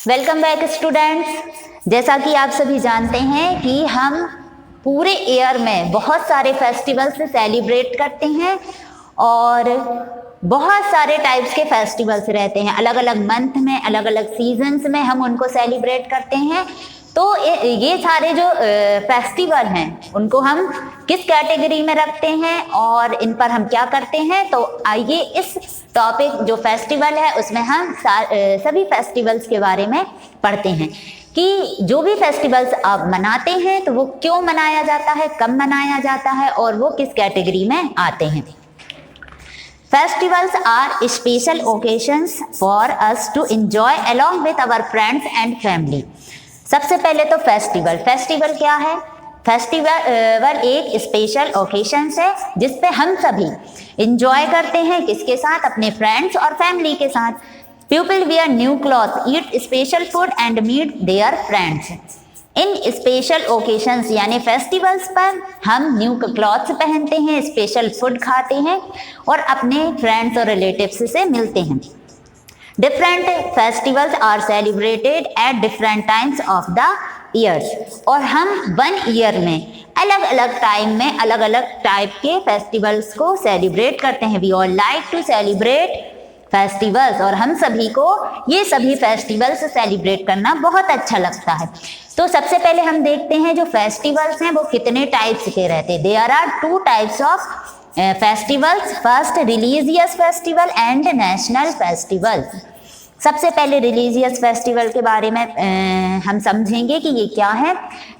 Welcome back students. जैसा कि आप सभी जानते हैं कि हम पूरे ईयर में बहुत सारे फेस्टिवल्स सेलिब्रेट करते हैं और बहुत सारे टाइप्स के फेस्टिवल्स रहते हैं। अलग अलग मंथ में, अलग अलग सीजन्स में हम उनको सेलिब्रेट करते हैं। तो ये सारे जो फेस्टिवल हैं उनको हम किस कैटेगरी में रखते हैं और इन पर हम क्या करते हैं, तो आइए इस टॉपिक जो फेस्टिवल है उसमें हम सभी फेस्टिवल्स के बारे में पढ़ते हैं कि जो भी फेस्टिवल्स आप मनाते हैं तो वो क्यों मनाया जाता है, कब मनाया जाता है और वो किस कैटेगरी में आते हैं। Festivals are special occasions for us to enjoy along with our friends and family। सबसे पहले तो फेस्टिवल क्या है? फेस्टिवल एक स्पेशल ओकेशंस है जिसपे हम सभी इंजॉय करते हैं, किसके साथ? अपने फ्रेंड्स और फैमिली के साथ। People wear new cloth, eat special food and meet their friends. In special occasions यानी फेस्टिवल्स पर हम न्यू क्लॉथ्स पहनते हैं, स्पेशल फूड खाते हैं और अपने फ्रेंड्स और रिलेटिव्स से मिलते हैं। Different festivals are celebrated at different times of the years. और हम 1 ईयर में अलग अलग टाइम में अलग अलग टाइप के फेस्टिवल्स को सेलिब्रेट करते हैं। We all like to celebrate festivals और हम सभी को ये सभी फेस्टिवल्स सेलिब्रेट करना बहुत अच्छा लगता है। तो सबसे पहले हम देखते हैं जो फेस्टिवल्स हैं वो कितने टाइप्स के रहते हैं। There are 2 types of festivals. First religious festival and national festival. सबसे पहले रिलीजियस फेस्टिवल के बारे में हम समझेंगे कि ये क्या है।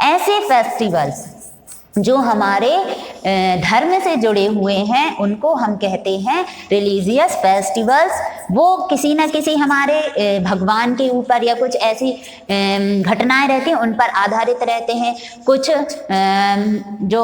ऐसे फेस्टिवल्स जो हमारे धर्म से जुड़े हुए हैं उनको हम कहते हैं रिलीजियस फेस्टिवल्स। वो किसी न किसी हमारे भगवान के ऊपर या कुछ ऐसी घटनाएं रहती हैं उन पर आधारित रहते हैं। कुछ जो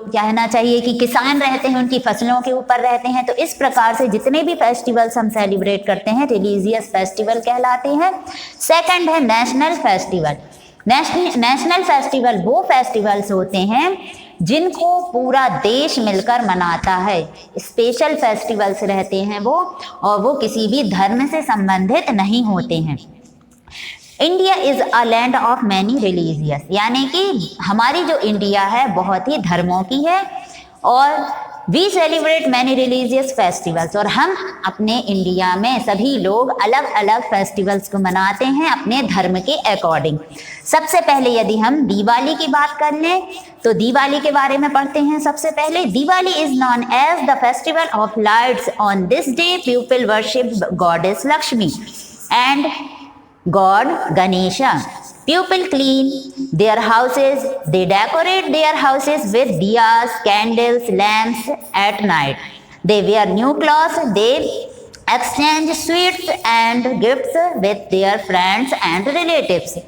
कहना चाहिए कि किसान रहते हैं उनकी फसलों के ऊपर रहते हैं। तो इस प्रकार से जितने भी फेस्टिवल्स हम सेलिब्रेट करते हैं रिलीजियस फेस्टिवल कहलाते हैं। सेकंड है नेशनल फेस्टिवल। नेशनल फेस्टिवल वो फेस्टिवल्स होते हैं जिनको पूरा देश मिलकर मनाता है। स्पेशल फेस्टिवल्स रहते हैं वो, और वो किसी भी धर्म से संबंधित नहीं होते हैं। India is a land of many religious, यानी कि हमारी जो इंडिया है बहुत ही धर्मों की है और we celebrate many religious festivals. और हम अपने इंडिया में सभी लोग अलग अलग फेस्टिवल्स को मनाते हैं अपने धर्म के अकॉर्डिंग। सबसे पहले यदि हम दिवाली की बात कर लें तो दिवाली के बारे में पढ़ते हैं। सबसे पहले Diwali is known as the festival of lights. On this day people worship goddess Lakshmi and God Ganesha. People clean their houses. They decorate their houses with diyas, candles, lamps at night. They wear new clothes. They exchange sweets and gifts with their friends and relatives.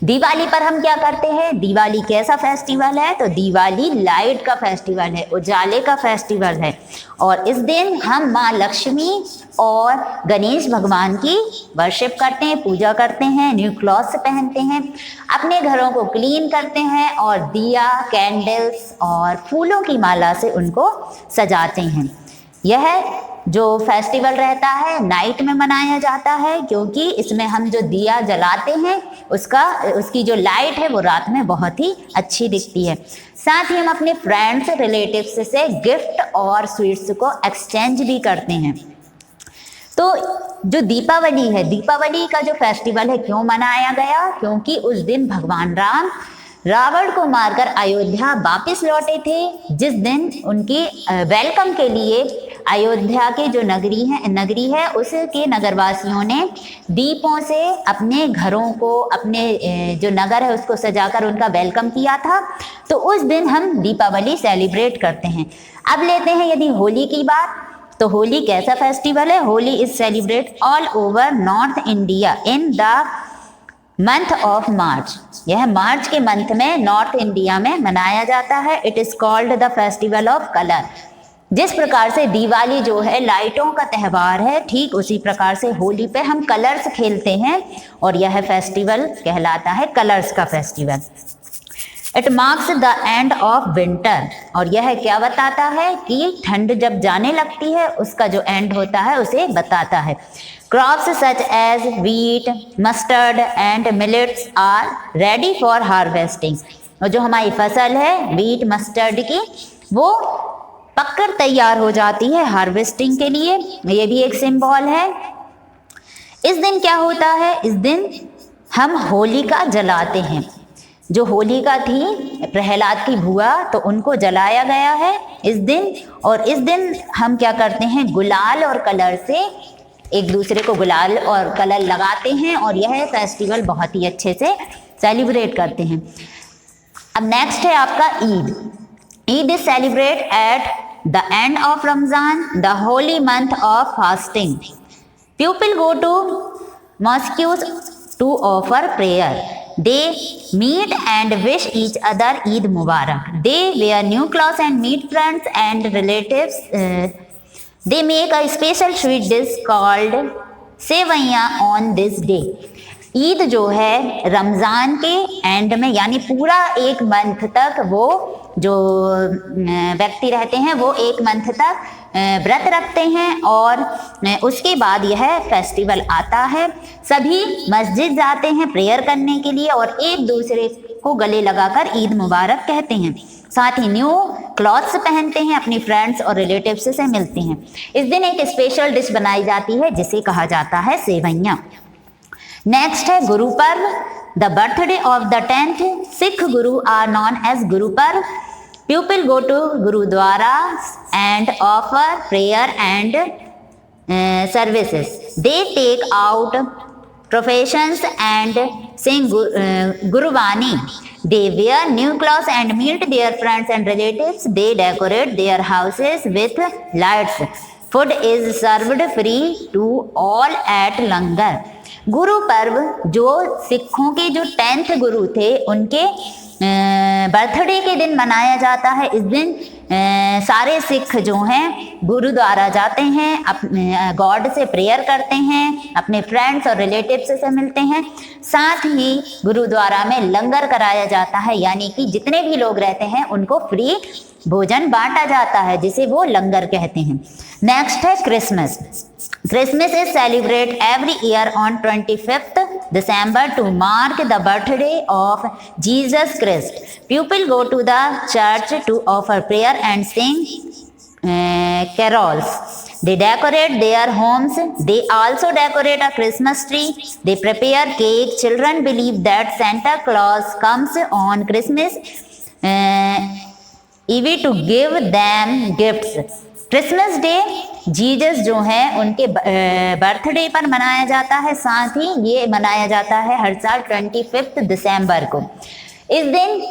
Diwali पर हम क्या करते हैं? दिवाली कैसा festival है? तो Diwali light का festival है, उजाले का फेस्टिवल है। और इस दिन हम माँ लक्ष्मी और गणेश भगवान की वर्शिप करते हैं, पूजा करते हैं, न्यू क्लॉथ्स पहनते हैं, अपने घरों को क्लीन करते हैं और दिया, कैंडल्स और फूलों की माला से उनको सजाते हैं। यह जो फेस्टिवल रहता है नाइट में मनाया जाता है क्योंकि इसमें हम जो दिया जलाते हैं उसकी जो लाइट है वो रात में बहुत ही अच्छी दिखती है। साथ ही हम अपने फ्रेंड्स रिलेटिव्स से गिफ्ट और स्वीट्स को एक्सचेंज भी करते हैं। तो जो दीपावली है, दीपावली का जो फेस्टिवल है क्यों मनाया गया? क्योंकि उस दिन भगवान राम रावण को मारकर अयोध्या वापस लौटे थे, जिस दिन उनकी वेलकम के लिए अयोध्या के जो नगरी है उसके नगरवासियों ने दीपों से अपने घरों को, अपने जो नगर है उसको सजाकर उनका वेलकम किया था। तो उस दिन हम दीपावली सेलिब्रेट करते हैं। अब लेते हैं यदि होली की बात, तो होली कैसा फेस्टिवल है? Holi is celebrate all over north India in the month of March. यह मार्च के मंथ में नॉर्थ इंडिया में मनाया जाता है। It is called the festival of colour. जिस प्रकार से दिवाली जो है लाइटों का त्यौहार है, ठीक उसी प्रकार से होली पे हम कलर्स खेलते हैं और यह फेस्टिवल कहलाता है कलर्स का festival. It marks the end of winter. और यह क्या बताता है कि ठंड जब जाने लगती है उसका जो एंड होता है उसे बताता है। Crops such as wheat, mustard and millets are ready for harvesting. और जो हमारी फसल है wheat, mustard की, वो पककर तैयार हो जाती है हार्वेस्टिंग के लिए। ये भी एक सिंबल है। इस दिन क्या होता है? इस दिन हम होलिका जलाते हैं। जो होलिका थी प्रहलाद की बुआ, तो उनको जलाया गया है इस दिन। और इस दिन हम क्या करते हैं? गुलाल और कलर से एक दूसरे को गुलाल और कलर लगाते हैं और यह फेस्टिवल बहुत ही अच्छे से सेलिब्रेट करते हैं। अब नेक्स्ट है आपका Eid. Eid is celebrate at the end of Ramzan, the holy month of fasting. People go to mosques to offer prayer. They meet and wish each other Eid Mubarak. They wear new clothes and meet friends and relatives. They make a special sweet dish called सेवैयाँ on this day. Eid जो है रमज़ान के and में, यानी पूरा एक month तक वो जो व्यक्ति रहते हैं वो एक मंथ तक व्रत रखते हैं और उसके बाद यह फेस्टिवल आता है। सभी मस्जिद जाते हैं प्रेयर करने के लिए और एक दूसरे को गले लगाकर ईद मुबारक कहते हैं। साथ ही न्यू क्लॉथ्स पहनते हैं, अपनी फ्रेंड्स और रिलेटिव्स से मिलते हैं। इस दिन एक स्पेशल डिश बनाई जाती है जिसे कहा जाता है सेवैयाँ। नेक्स्ट है Guru Parv, the birthday of the 10th Sikh Guru are known as Guru Parv. People go to Gurudwaras and offer prayer and services. They take out professions and sing Gurubani. They wear new clothes and meet their friends and relatives. They decorate their houses with lights. Food is served free to all at langar. Guru Parv जो सिखों के जो 10th गुरु थे उनके birthday के दिन मनाया जाता है। इस दिन सारे सिख जो हैं गुरुद्वारा जाते हैं, अपने गॉड से प्रेयर करते हैं, अपने फ्रेंड्स और रिलेटिव्स से मिलते हैं। साथ ही गुरुद्वारा में लंगर कराया जाता है, यानी कि जितने भी लोग रहते हैं उनको फ्री भोजन बांटा जाता है जिसे वो लंगर कहते हैं। नेक्स्ट है Christmas. Christmas is celebrated every year on 25th December to mark the birthday of Jesus Christ. People go to the church to offer prayer and sing carols. They decorate their homes. They also decorate a Christmas tree. They prepare cake. Children believe that Santa Claus comes on Christmas Eve to give them gifts. Christmas day Jesus जो है उनके birthday पर मनाया जाता है। साथ ही ये मनाया जाता है हर साल 25 दिसंबर को। इस दिन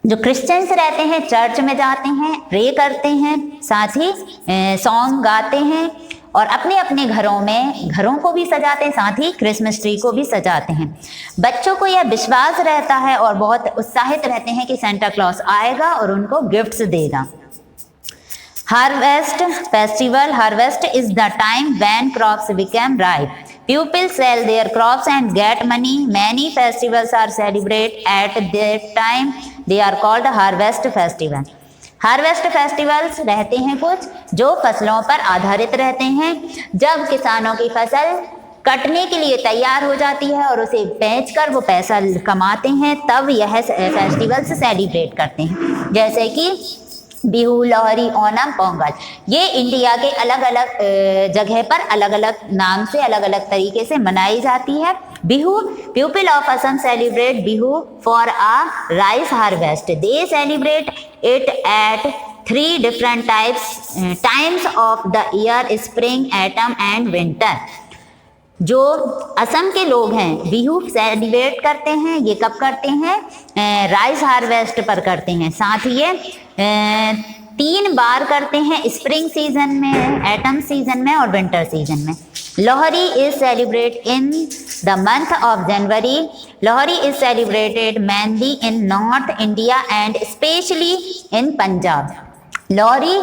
जो क्रिश्चियंस रहते हैं चर्च में जाते हैं, प्रे करते हैं, साथ ही सॉन्ग गाते हैं और अपने अपने घरों को भी सजाते हैं, साथ ही क्रिसमस ट्री को भी सजाते हैं। बच्चों को यह विश्वास रहता है और बहुत उत्साहित रहते हैं कि सेंटा क्लॉज आएगा और उनको गिफ्ट्स देगा। Harvest festival. Harvest is the time when crops become ripe. People sell their crops and get money. Many festivals are celebrated at that time. They are called harvest festival. Harvest festivals रहते हैं कुछ जो फसलों पर आधारित रहते हैं। जब किसानों की फसल कटने के लिए तैयार हो जाती है और उसे बेचकर वो पैसा कमाते हैं, तब यह फेस्टिवल्स सेलिब्रेट करते हैं। जैसे कि बिहू, लोहरी, ओणम, पोंगल। ये इंडिया के अलग अलग जगह पर अलग अलग नाम से अलग अलग तरीके से मनाई जाती है। Bihu, people of Assam celebrate Bihu for a rice harvest. They celebrate it at 3 different times of the year: spring, autumn and winter। जो असम के लोग हैं बिहू सेलिब्रेट करते हैं, ये कब करते हैं? राइस हार्वेस्ट पर करते हैं। साथ ही ये 3 बार करते हैं, स्प्रिंग सीजन में, एटम सीजन में और विंटर सीजन में। Lohri is celebrate in the month of January. Lohri is celebrated mainly in north India and specially in Punjab. Lohri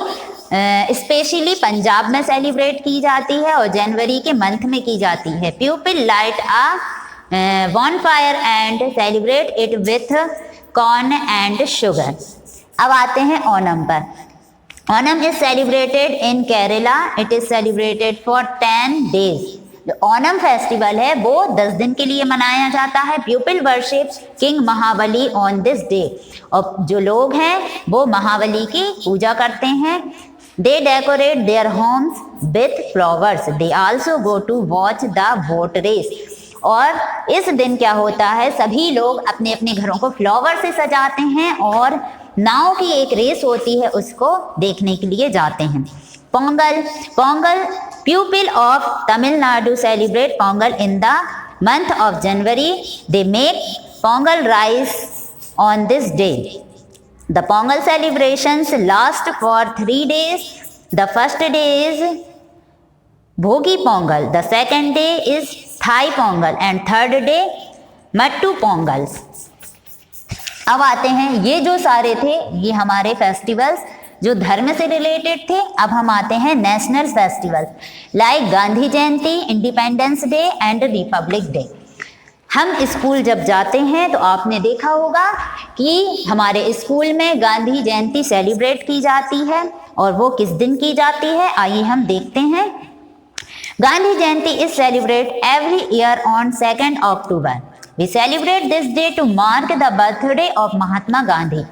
specially Punjab में सेलिब्रेट की जाती है और जनवरी के मंथ में की जाती है। People light a bonfire and celebrate it with corn and sugar. अब आते हैं ओणम पर। Onam is celebrated in Kerala. It is celebrated for 10 days। जो ओणम फेस्टिवल है वो 10 दिन के लिए मनाया जाता है। People worships king Mahabali on this day, और जो लोग हैं वो महाबली की पूजा करते हैं। They decorate their homes with flowers, they also go to watch the boat race, और इस दिन क्या होता है, सभी लोग अपने अपने घरों को फ्लावर से सजाते हैं और नाव की एक रेस होती है उसको देखने के लिए जाते हैं। Pongal, Pongal people of Tamil Nadu celebrate Pongal in the month of January, they make Pongal rice on this day. The Pongal celebrations last for 3 days. The first day is Bhogi Pongal, the second day is Thai Pongal and third day Mattu Pongals। अब आते हैं, ये जो सारे थे ये हमारे festivals जो धर्म से रिलेटेड थे। अब हम आते हैं national festivals like Gandhi Jayanti, independence day and Republic day. हम स्कूल जब जाते हैं तो आपने देखा होगा कि हमारे स्कूल में गांधी जयंती सेलिब्रेट की जाती है, और वो किस दिन की जाती है आइए हम देखते हैं। Gandhi Jayanti is celebrate every year on 2 October. We celebrate this day to mark the birthday of Mahatma Gandhi.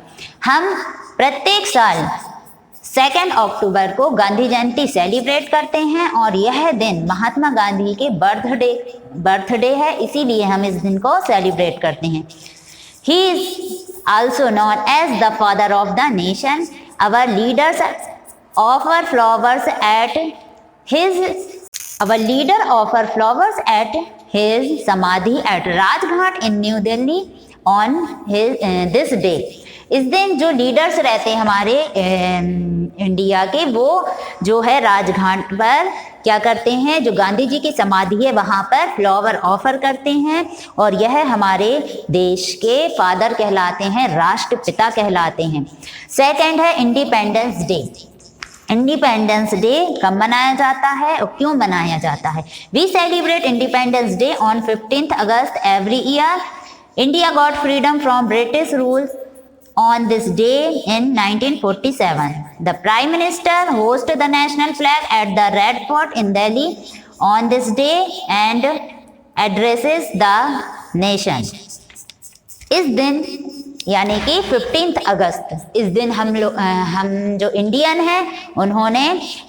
हम प्रत्येक साल 2 अक्टूबर को गांधी जयंती सेलिब्रेट करते हैं, और यह दिन महात्मा गांधी के बर्थडे है, इसीलिए हम इस दिन को सेलिब्रेट करते हैं। He is also known as the father of the nation. Our leader offer flowers at his samadhi at Rajghat in New Delhi on this day. इस दिन जो लीडर्स रहते हैं हमारे इंडिया के, वो जो है राजघाट पर क्या करते हैं, जो गांधी जी की समाधि है वहाँ पर फ्लावर ऑफर करते हैं, और यह हमारे देश के फादर कहलाते हैं, राष्ट्रपिता कहलाते हैं। सेकंड है इंडिपेंडेंस डे। इंडिपेंडेंस डे कब मनाया जाता है और क्यों मनाया जाता है? We celebrate independence day on 15 August every year. India got freedom from British rule on this day in 1947. The Prime Minister hosts the national flag at the Red Fort in Delhi on this day and addresses the nation. इस दिन यानी कि 15 अगस्त, इस दिन हम जो Indian हैं उन्होंने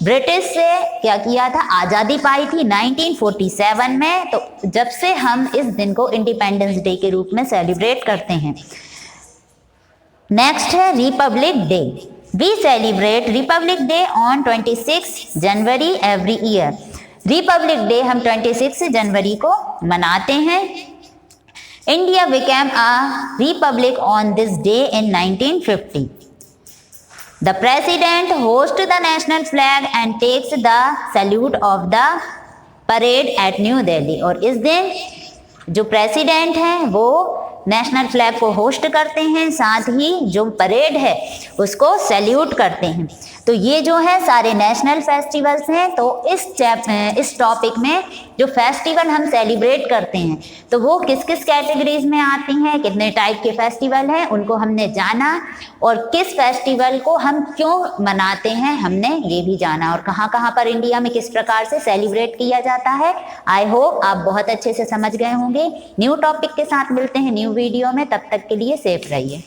ब्रिटिश से क्या किया था, आज़ादी पाई थी 1947 में। तो जब से हम इस दिन को इंडिपेंडेंस डे के रूप में सेलिब्रेट करते हैं। नेक्स्ट है republic day. We celebrate republic day on 26 January every year. Republic day हम 26 जनवरी को मनाते हैं। India became a republic on this day in 1950। The president hoist the national flag and takes the salute of the parade at New Delhi. और इस दिन जो president हैं वो नेशनल फ्लैग को होस्ट करते हैं, साथ ही जो परेड है उसको सैल्यूट करते हैं। तो ये जो है सारे नेशनल फेस्टिवल्स हैं। तो इस टॉपिक में जो फेस्टिवल हम सेलिब्रेट करते हैं तो वो किस किस कैटेगरीज में आती हैं, कितने टाइप के फेस्टिवल हैं उनको हमने जाना, और किस फेस्टिवल को हम क्यों मनाते हैं हमने ये भी जाना, और कहाँ कहाँ पर इंडिया में किस प्रकार से सेलिब्रेट किया जाता है। आई होप आप बहुत अच्छे से समझ गए होंगे। न्यू टॉपिक के साथ मिलते हैं न्यू वीडियो में, तब तक के लिए सेफ रहिए।